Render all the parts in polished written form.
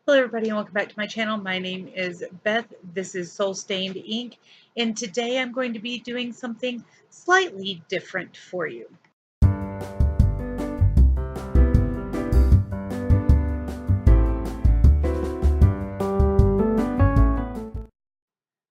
Hello everybody and welcome back to my channel. My name is Beth. This is Soul Stained Ink, and today I'm going to be doing something slightly different for you.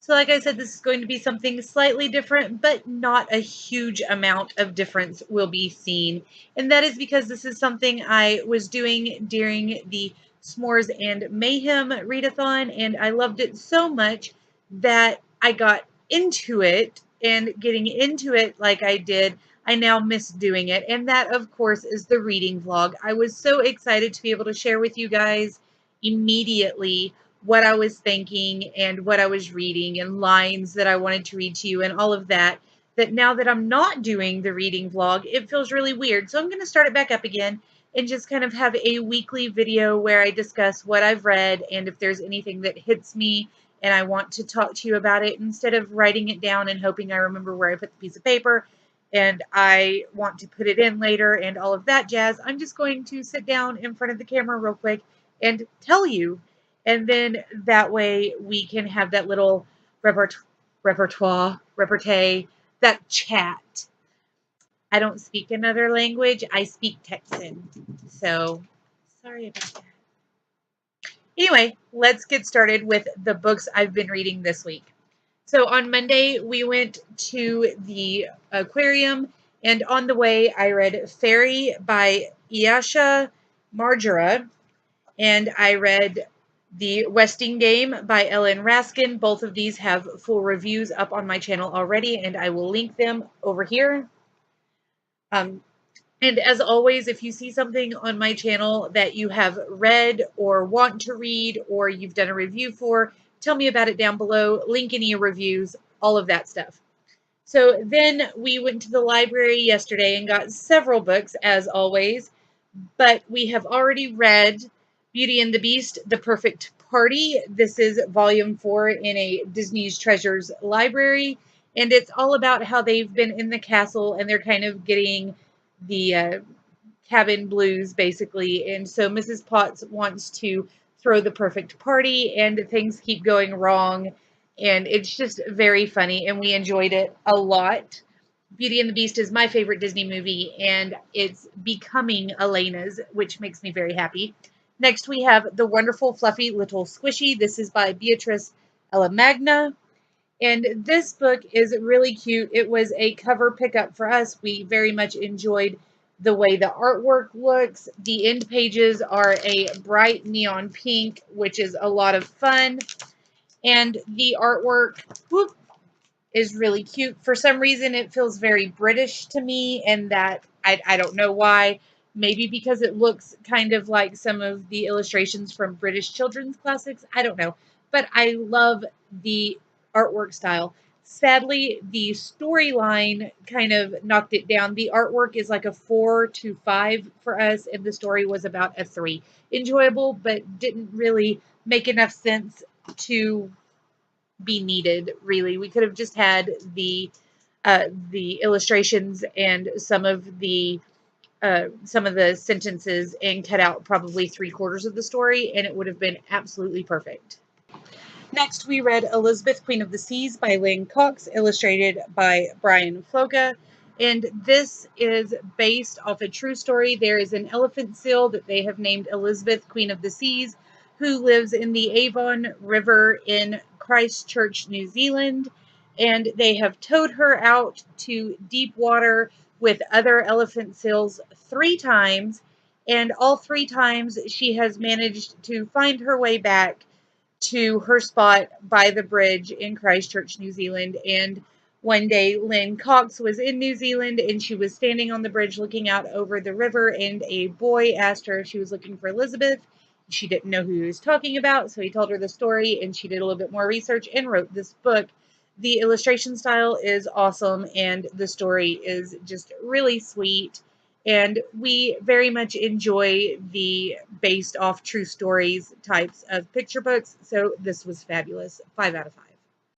So like I said, this is going to be something slightly different, but not a huge amount of difference will be seen. And that is because this is something I was doing during the S'mores and Mayhem readathon, and I loved it so much that I got into it, and getting into it like I did, I now miss doing it. And that, of course, is the reading vlog. I was so excited to be able to share with you guys immediately what I was thinking and what I was reading and lines that I wanted to read to you and all of that, that now that I'm not doing the reading vlog, it feels really weird. So I'm going to start it back up again and just kind of have a weekly video where I discuss what I've read and if there's anything that hits me and I want to talk to you about it, instead of writing it down and hoping I remember where I put the piece of paper and I want to put it in later and all of that jazz. I'm just going to sit down in front of the camera real quick and tell you, and then that way we can have that little repertoire, that chat. I don't speak another language. I speak Texan. So sorry about that. Anyway, let's get started with the books I've been reading this week. So on Monday, we went to the aquarium, and on the way, I read Fairy by Ayesha Margera, and I read The Westing Game by Ellen Raskin. Both of these have full reviews up on my channel already, and I will link them over here. And as always, if you see something on my channel that you have read or want to read or you've done a review for, tell me about it down below. Link any reviews, all of that stuff. So then we went to the library yesterday and got several books, as always, but we have already read Beauty and the Beast, The Perfect Party. This is volume 4 in a Disney's Treasures library, and it's all about how they've been in the castle and they're kind of getting the cabin blues, basically. And so Mrs. Potts wants to throw the perfect party, and things keep going wrong, and it's just very funny, and we enjoyed it a lot. Beauty and the Beast is my favorite Disney movie, and it's becoming Elena's, which makes me very happy. Next, we have The Wonderful Fluffy Little Squishy. This is by Beatrice Magna, and this book is really cute. It was a cover pickup for us. We very much enjoyed the way the artwork looks. The end pages are a bright neon pink, which is a lot of fun, and the artwork, is really cute. For some reason, it feels very British to me, and that I don't know why. Maybe because it looks kind of like some of the illustrations from British children's classics. I don't know. But I love the artwork style. Sadly, the storyline kind of knocked it down. The artwork is like a 4 to 5 for us, and the story was about a 3. Enjoyable, but didn't really make enough sense to be needed, really. We could have just had the illustrations and some of the sentences and cut out probably 3/4 of the story, and it would have been absolutely perfect. Next, we read Elizabeth, Queen of the Seas by Lynn Cox, illustrated by Brian Floga. And this is based off a true story. There is an elephant seal that they have named Elizabeth, Queen of the Seas, who lives in the Avon River in Christchurch, New Zealand. And they have towed her out to deep water with other elephant seals 3 times. And all 3 times she has managed to find her way back to her spot by the bridge in Christchurch, New Zealand. And one day Lynn Cox was in New Zealand and she was standing on the bridge looking out over the river, and a boy asked her if she was looking for Elizabeth. She didn't know who he was talking about, so he told her the story, and she did a little bit more research and wrote this book. The illustration style is awesome, and the story is just really sweet. And we very much enjoy the based off true stories types of picture books. So this was fabulous. 5 out of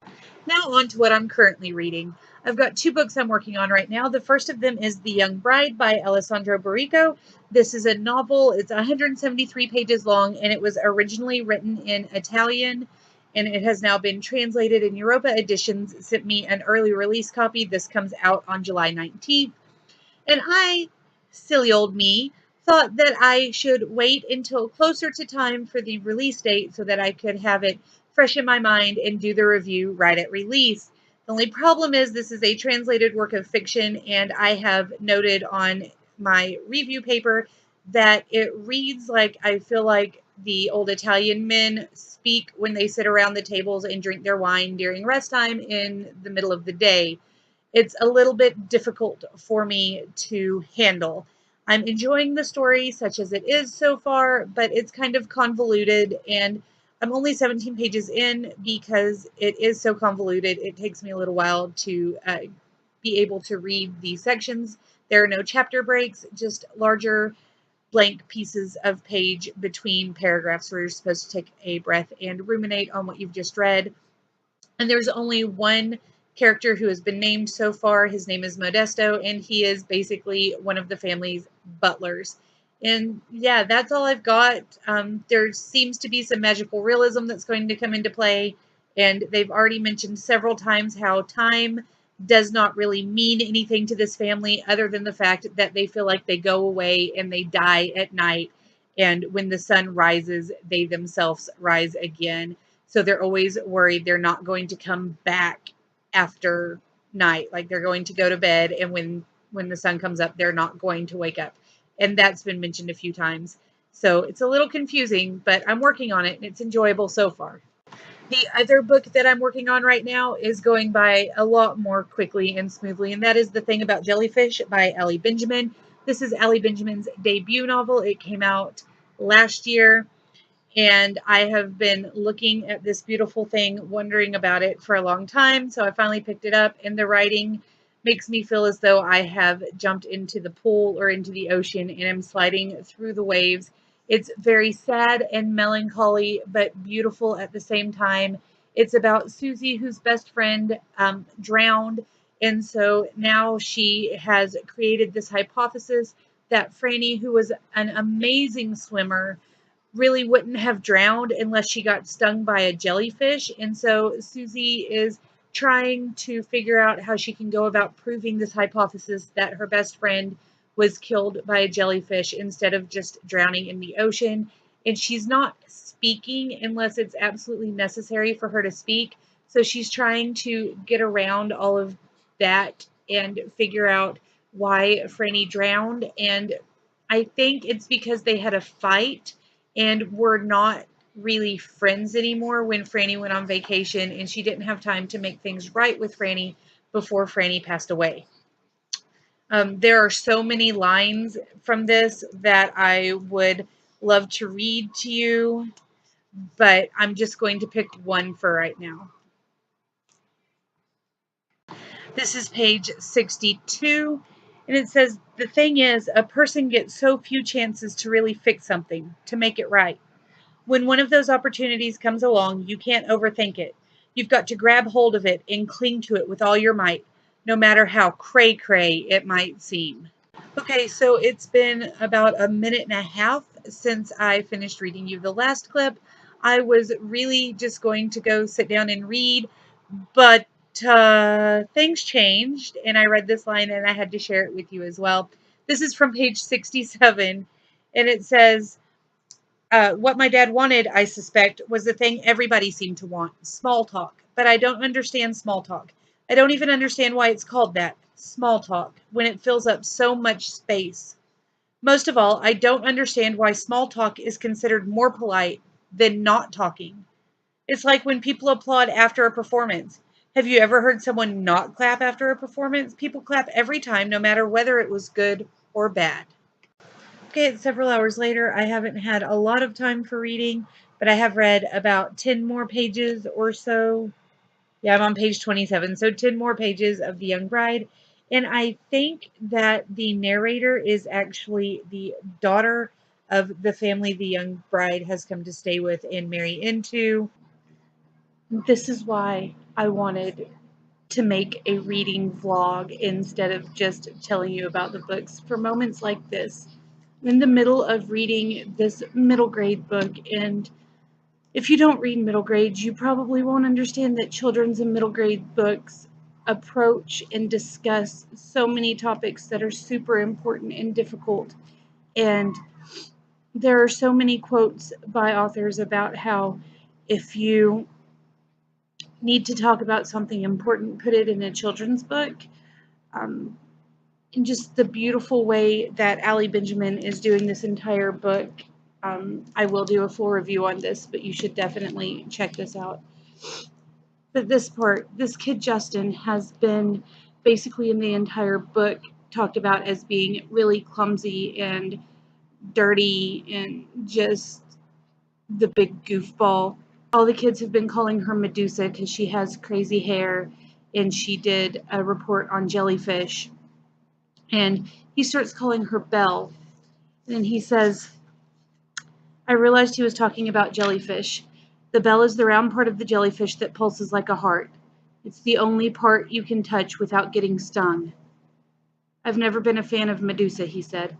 5. Now on to what I'm currently reading. I've got two books I'm working on right now. The first of them is The Young Bride by Alessandro Barrico. This is a novel. It's 173 pages long, and it was originally written in Italian, and it has now been translated, and Europa Editions sent me an early release copy. This comes out on July 19th. And I, silly old me, thought that I should wait until closer to time for the release date so that I could have it fresh in my mind and do the review right at release. The only problem is this is a translated work of fiction, and I have noted on my review paper that it reads like I feel like the old Italian men speak when they sit around the tables and drink their wine during rest time in the middle of the day. It's a little bit difficult for me to handle. I'm enjoying the story such as it is so far, but it's kind of convoluted, and I'm only 17 pages in because it is so convoluted. It takes me a little while to be able to read these sections. There are no chapter breaks, just larger blank pieces of page between paragraphs where you're supposed to take a breath and ruminate on what you've just read. And there's only one character who has been named so far. His name is Modesto, and he is basically one of the family's butlers. And yeah, that's all I've got. There seems to be some magical realism that's going to come into play, and they've already mentioned several times how time does not really mean anything to this family other than the fact that they feel like they go away and they die at night, and when the sun rises, they themselves rise again. So they're always worried they're not going to come back after night. Like they're going to go to bed, and when the sun comes up, they're not going to wake up. And that's been mentioned a few times. So it's a little confusing, but I'm working on it, and it's enjoyable so far. The other book that I'm working on right now is going by a lot more quickly and smoothly, and that is The Thing About Jellyfish by Allie Benjamin. This is Allie Benjamin's debut novel. It came out last year, and I have been looking at this beautiful thing, wondering about it for a long time. So I finally picked it up, and the writing makes me feel as though I have jumped into the pool or into the ocean and am sliding through the waves. It's very sad and melancholy, but beautiful at the same time. It's about Susie, whose best friend drowned. And so now she has created this hypothesis that Franny, who was an amazing swimmer, really wouldn't have drowned unless she got stung by a jellyfish. And so Susie is trying to figure out how she can go about proving this hypothesis that her best friend was killed by a jellyfish instead of just drowning in the ocean. And she's not speaking unless it's absolutely necessary for her to speak. So she's trying to get around all of that and figure out why Franny drowned. And I think it's because they had a fight and were not really friends anymore when Franny went on vacation, and she didn't have time to make things right with Franny before Franny passed away. There are so many lines from this that I would love to read to you, but I'm just going to pick one for right now. This is page 62, and it says, "The thing is, a person gets so few chances to really fix something, to make it right. When one of those opportunities comes along, you can't overthink it. You've got to grab hold of it and cling to it with all your might, no matter how cray-cray it might seem." Okay, so it's been about a minute and a half since I finished reading you the last clip. I was really just going to go sit down and read, but things changed, and I read this line, and I had to share it with you as well. This is from page 67, and it says, "What my dad wanted, I suspect, was the thing everybody seemed to want, small talk. But I don't understand small talk. I don't even understand why it's called that, small talk, when it fills up so much space. Most of all, I don't understand why small talk is considered more polite than not talking. It's like when people applaud after a performance. Have you ever heard someone not clap after a performance? People clap every time, no matter whether it was good or bad." Okay, it's several hours later. I haven't had a lot of time for reading, but I have read about 10 more pages or so. Yeah, I'm on page 27, so 10 more pages of The Young Bride. And I think that the narrator is actually the daughter of the family the young bride has come to stay with and marry into. This is why I wanted to make a reading vlog instead of just telling you about the books. For moments like this, in the middle of reading this middle grade book, and if you don't read middle grade, you probably won't understand that children's and middle grade books approach and discuss so many topics that are super important and difficult. And there are so many quotes by authors about how if you need to talk about something important, put it in a children's book. Um, and just the beautiful way that Allie Benjamin is doing this entire book. I will do a full review on this, but you should definitely check this out. But this part, this kid Justin has been basically in the entire book talked about as being really clumsy and dirty and just the big goofball. All the kids have been calling her Medusa because she has crazy hair and she did a report on jellyfish. And he starts calling her Belle. And he says, I realized he was talking about jellyfish. The bell is the round part of the jellyfish that pulses like a heart. It's the only part you can touch without getting stung. I've never been a fan of Medusa, he said.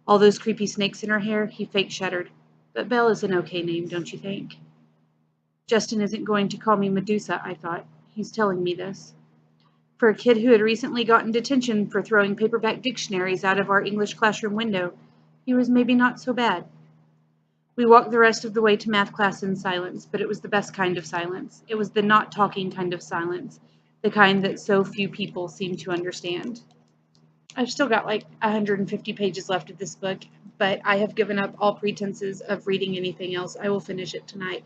All those creepy snakes in her hair, he fake shuddered. But Belle is an okay name, don't you think? Justin isn't going to call me Medusa, I thought. He's telling me this. For a kid who had recently gotten detention for throwing paperback dictionaries out of our English classroom window, he was maybe not so bad. We walked the rest of the way to math class in silence, but it was the best kind of silence. It was the not talking kind of silence, the kind that so few people seem to understand. I've still got like 150 pages left of this book, but I have given up all pretenses of reading anything else. I will finish it tonight,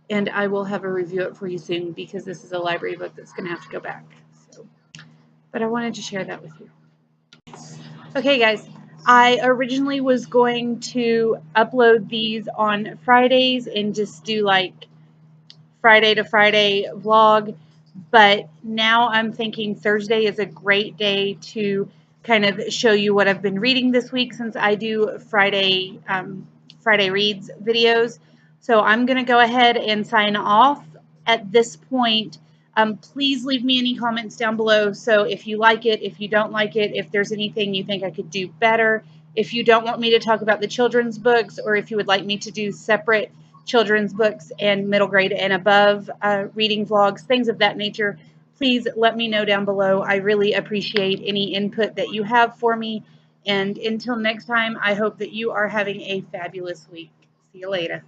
and I will have a review it for you soon because this is a library book that's going to have to go back. So, but I wanted to share that with you. Okay, guys. I originally was going to upload these on Fridays and just do like Friday to Friday vlog, but now I'm thinking Thursday is a great day to kind of show you what I've been reading this week since I do Friday reads videos. So I'm going to go ahead and sign off at this point. Please leave me any comments down below. So if you like it, if you don't like it, if there's anything you think I could do better, if you don't want me to talk about the children's books, or if you would like me to do separate children's books and middle grade and above reading vlogs, things of that nature, please let me know down below. I really appreciate any input that you have for me. And until next time, I hope that you are having a fabulous week. See you later.